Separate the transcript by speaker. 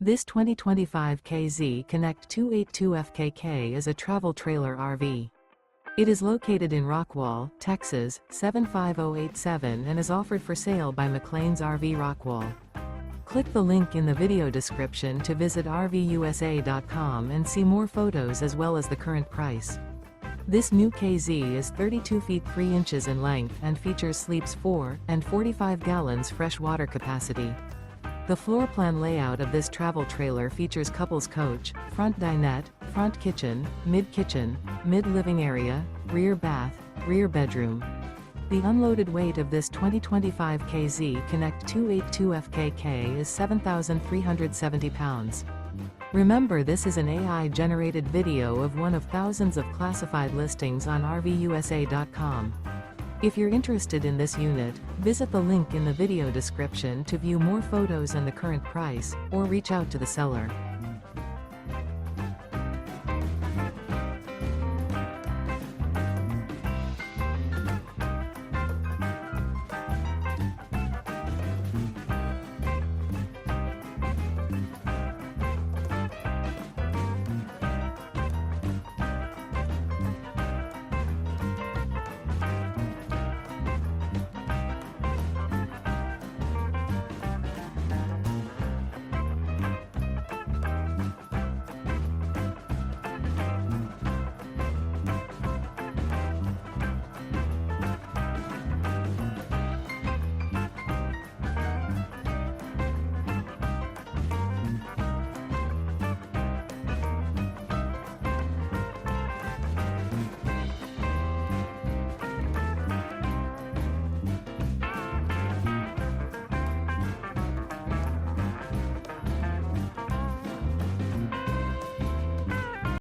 Speaker 1: This 2025 KZ Connect 282FKK is a travel trailer RV. It is located in Rockwall, Texas, 75087 and is offered for sale by McClain's RV Rockwall. Click the link in the video description to visit RVUSA.com and see more photos as well as the current price. This new KZ is 32 feet 3 inches in length and features sleeps 4 and 45 gallons fresh water capacity. The floor plan layout of this travel trailer features couples coach, front dinette, front kitchen, mid-living area, rear bath, rear bedroom. The unloaded weight of this 2025 KZ Connect 282FKK is 7,370 pounds. Remember, this is an AI-generated video of one of thousands of classified listings on RVUSA.com. If you're interested in this unit, visit the link in the video description to view more photos and the current price, or reach out to the seller.